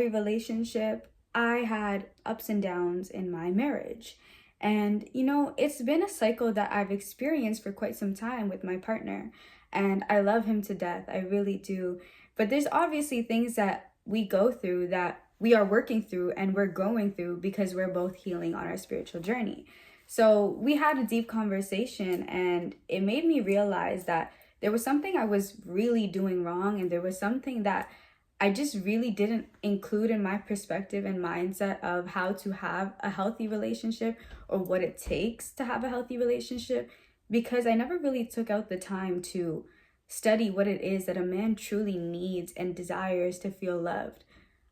every relationship, I had ups and downs in my marriage. And, it's been a cycle that I've experienced for quite some time with my partner. And I love him to death. I really do. But there's obviously things that we go through that we are working through and we're going through because we're both healing on our spiritual journey. So we had a deep conversation, and it made me realize that there was something I was really doing wrong, and there was something that I just really didn't include in my perspective and mindset of how to have a healthy relationship or what it takes to have a healthy relationship, because I never really took out the time to study what it is that a man truly needs and desires to feel loved.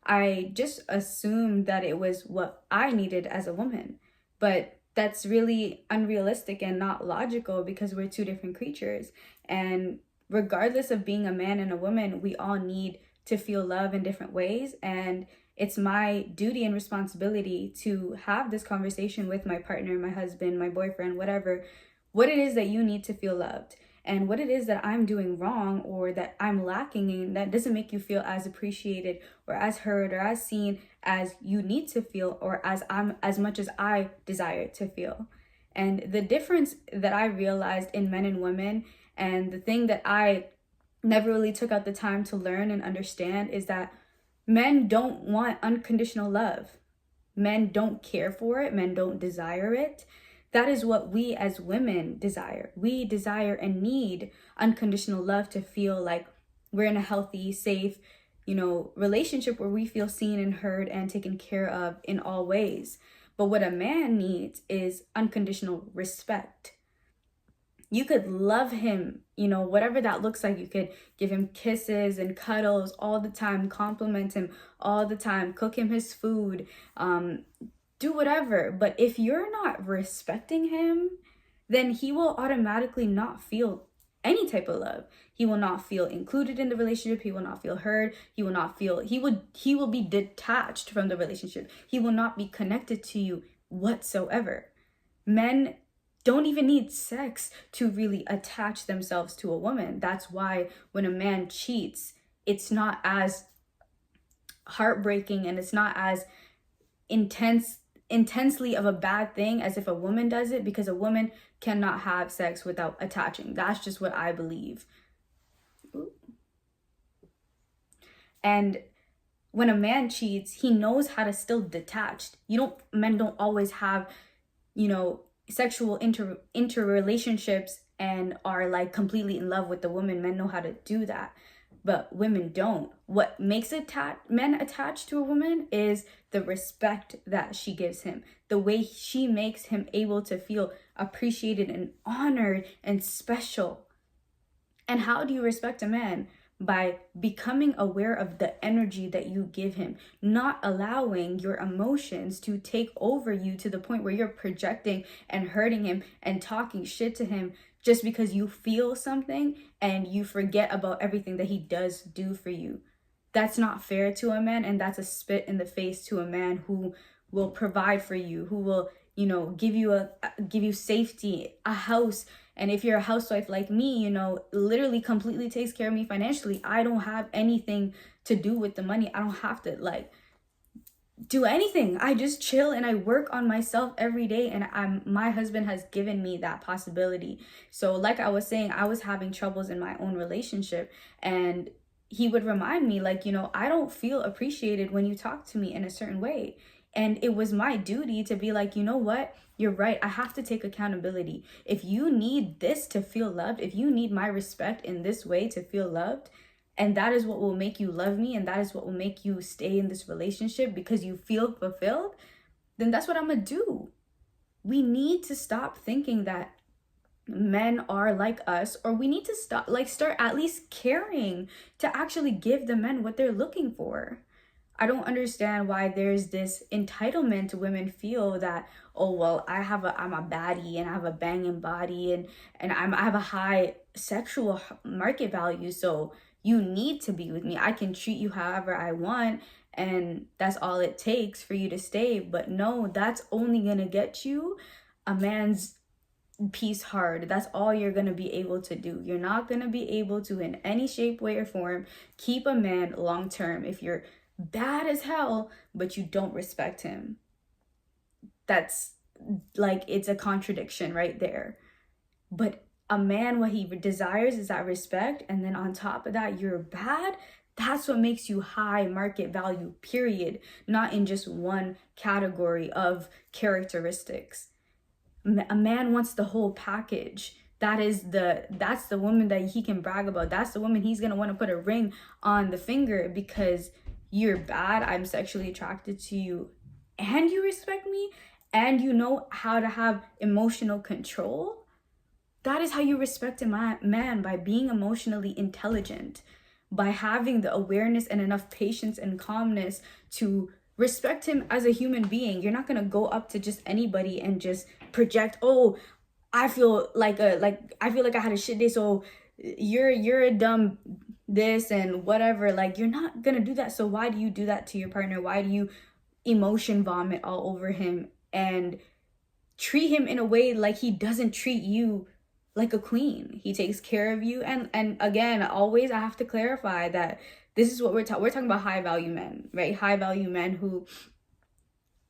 I just assumed that it was what I needed as a woman, but that's really unrealistic and not logical because we're two different creatures. And regardless of being a man and a woman, we all need to feel love in different ways. And it's my duty and responsibility to have this conversation with my partner, my husband, my boyfriend, whatever, what it is that you need to feel loved and what it is that I'm doing wrong or that I'm lacking in that doesn't make you feel as appreciated or as heard or as seen as you need to feel or as much as I desire to feel. And the difference that I realized in men and women, and the thing that I never really took out the time to learn and understand, is that men don't want unconditional love. Men don't care for it. Men don't desire it. That is what we as women desire. We desire and need unconditional love to feel like we're in a healthy, safe, relationship where we feel seen and heard and taken care of in all ways. But what a man needs is unconditional respect. You could love him, whatever that looks like. You could give him kisses and cuddles all the time, compliment him all the time, cook him his food, do whatever. But if you're not respecting him, then he will automatically not feel any type of love. He will not feel included in the relationship. He will not feel heard. He will be detached from the relationship. He will not be connected to you whatsoever. Men don't even need sex to really attach themselves to a woman. That's why when a man cheats, it's not as heartbreaking and it's not as intensely of a bad thing as if a woman does it, because a woman cannot have sex without attaching. That's just what I believe. And when a man cheats, he knows how to still detach. Men don't always have, sexual interrelationships and are like completely in love with the woman. Men know how to do that, but women don't. What makes men attached to a woman is the respect that she gives him, the way she makes him able to feel appreciated and honored and special. And how do you respect a man? By becoming aware of the energy that you give him, not allowing your emotions to take over you to the point where you're projecting and hurting him and talking shit to him just because you feel something and you forget about everything that he does do for you. That's not fair to a man, and that's a spit in the face to a man who will provide for you, who will, give you safety, a house. And if you're a housewife like me, literally completely takes care of me financially. I don't have anything to do with the money. I don't have to do anything. I just chill and I work on myself every day, and my husband has given me that possibility. So like I was saying, I was having troubles in my own relationship, and he would remind me I don't feel appreciated when you talk to me in a certain way. And it was my duty to be like, you know what? You're right. I have to take accountability. If you need this to feel loved, if you need my respect in this way to feel loved, and that is what will make you love me, and that is what will make you stay in this relationship because you feel fulfilled, then that's what I'm going to do. We need to stop thinking that men are like us, or we need to start at least caring to actually give the men what they're looking for. I don't understand why there's this entitlement women feel that, oh, well, I'm a baddie and I have a banging body and I have a high sexual market value, so you need to be with me. I can treat you however I want, and that's all it takes for you to stay. But no, that's only gonna get you a man's peace hard. That's all you're gonna be able to do. You're not gonna be able to, in any shape, way, or form, keep a man long term if you're bad as hell, but you don't respect him. That's like, it's a contradiction right there. But a man, what he desires is that respect, and then on top of that, you're bad. That's what makes you high market value, period, not in just one category of characteristics. A man wants the whole package. That's the woman that he can brag about. That's the woman he's gonna want to put a ring on the finger, because you're bad, I'm sexually attracted to you, and you respect me, and you know how to have emotional control. That is how you respect a man, by being emotionally intelligent, by having the awareness and enough patience and calmness to respect him as a human being. You're not gonna go up to just anybody and just project, oh, I feel like I feel like I had a shit day, so you're a dumb this and whatever. Like, you're not gonna do that. So why do you do that to your partner? Why do you emotion vomit all over him and treat him in a way like he doesn't treat you like a queen? He takes care of you. And again, always, I have to clarify that this is what we're talking about: high value men, right? High value men who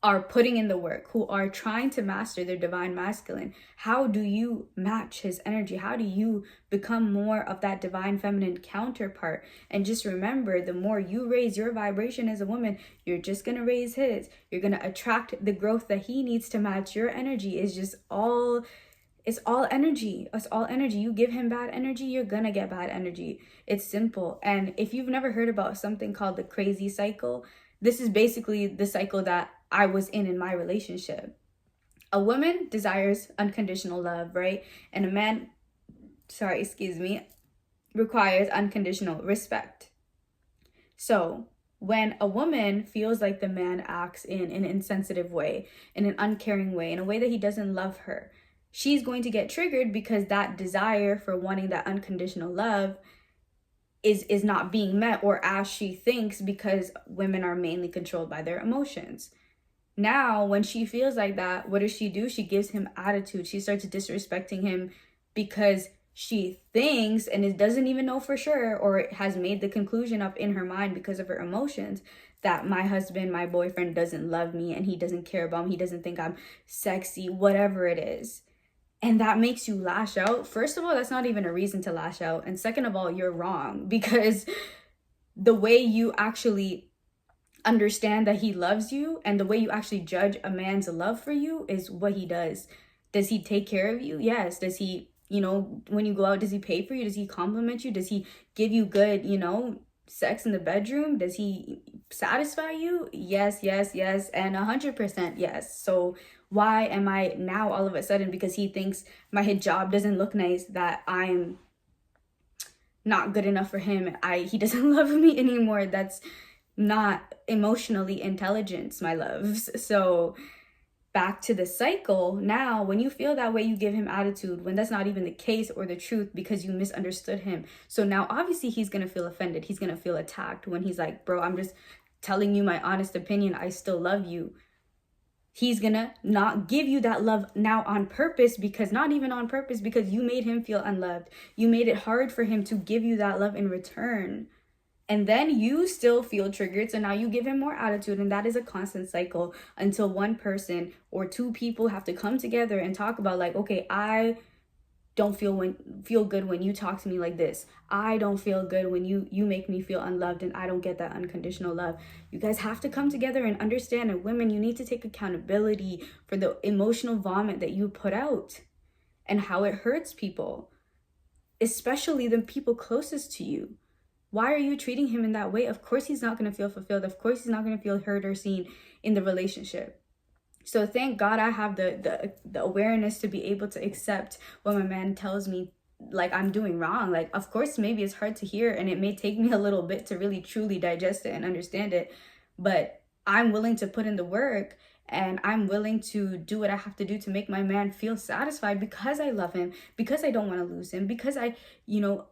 are putting in the work, who are trying to master their divine masculine. How do you match his energy? How do you become more of that divine feminine counterpart? And just remember, the more you raise your vibration as a woman, you're just going to raise his. You're going to attract the growth that he needs to match your energy. It's all energy. It's all energy. You give him bad energy, you're gonna get bad energy. It's simple. And if you've never heard about something called the crazy cycle, this is basically the cycle that I was in my relationship. A woman desires unconditional love, right? And a man, requires unconditional respect. So when a woman feels like the man acts in an insensitive way, in an uncaring way, in a way that he doesn't love her, she's going to get triggered, because that desire for wanting that unconditional love is not being met, or as she thinks, because women are mainly controlled by their emotions. Now, when she feels like that, what does she do? She gives him attitude. She starts disrespecting him because she thinks, and it doesn't even know for sure, or has made the conclusion up in her mind because of her emotions, that my husband, my boyfriend doesn't love me, and he doesn't care about me. He doesn't think I'm sexy, whatever it is. And that makes you lash out. First of all, that's not even a reason to lash out. And second of all, you're wrong, because the way you actually understand that he loves you, and the way you actually judge a man's love for you, is what he does. Does he take care of you? Yes. Does he, when you go out, does he pay for you? Does he compliment you? Does he give you good, sex in the bedroom? Does he satisfy you? Yes, yes, yes, and 100% yes. So why am I now all of a sudden, because he thinks my hijab doesn't look nice, that I'm not good enough for him? He doesn't love me anymore. That's not emotionally intelligence, my loves. So back to the cycle. Now, when you feel that way, you give him attitude when that's not even the case or the truth, because you misunderstood him. So now obviously he's going to feel offended. He's going to feel attacked when he's like, bro, I'm just telling you my honest opinion. I still love you. He's going to not give you that love now on purpose, because not even on purpose, because you made him feel unloved. You made it hard for him to give you that love in return. And then you still feel triggered, so now you give him more attitude, and that is a constant cycle until one person or two people have to come together and talk about, like, okay, I don't feel good when you talk to me like this. I don't feel good when you make me feel unloved, and I don't get that unconditional love. You guys have to come together and understand, and women, you need to take accountability for the emotional vomit that you put out and how it hurts people, especially the people closest to you. Why are you treating him in that way? Of course he's not going to feel fulfilled. Of course he's not going to feel heard or seen in the relationship. So thank God I have the awareness to be able to accept when my man tells me, like, I'm doing wrong. Like, of course, maybe it's hard to hear, and it may take me a little bit to really truly digest it and understand it. But I'm willing to put in the work, and I'm willing to do what I have to do to make my man feel satisfied, because I love him, because I don't want to lose him, because I,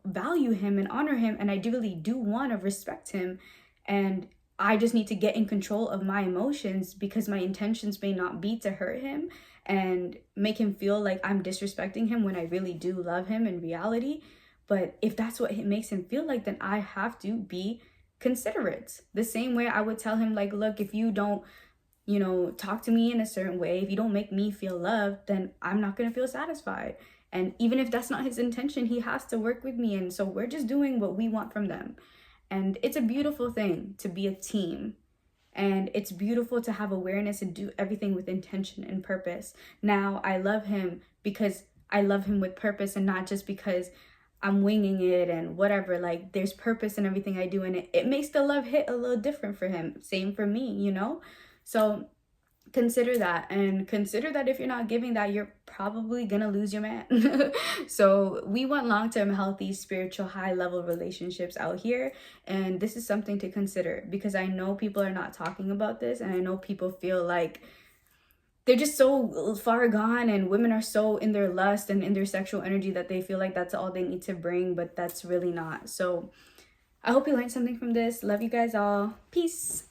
value him and honor him, and I really do want to respect him. And I just need to get in control of my emotions, because my intentions may not be to hurt him and make him feel like I'm disrespecting him when I really do love him in reality. But if that's what it makes him feel like, then I have to be consider it. The same way I would tell him, like, look, if you don't, you know, talk to me in a certain way, if you don't make me feel loved, then I'm not going to feel satisfied. And even if that's not his intention, he has to work with me. And so we're just doing what we want from them. And it's a beautiful thing to be a team. And it's beautiful to have awareness and do everything with intention and purpose. Now, I love him because I love him with purpose and not just because I'm winging it and whatever. Like, there's purpose in everything I do, and it makes the love hit a little different for him. Same for me, you know? So consider that, and consider that if you're not giving that, you're probably gonna lose your man. So we want long-term healthy spiritual high level relationships out here, and this is something to consider, because I know people are not talking about this, and I know people feel like they're just so far gone, and women are so in their lust and in their sexual energy that they feel like that's all they need to bring, but that's really not. So I hope you learned something from this. Love you guys all. Peace.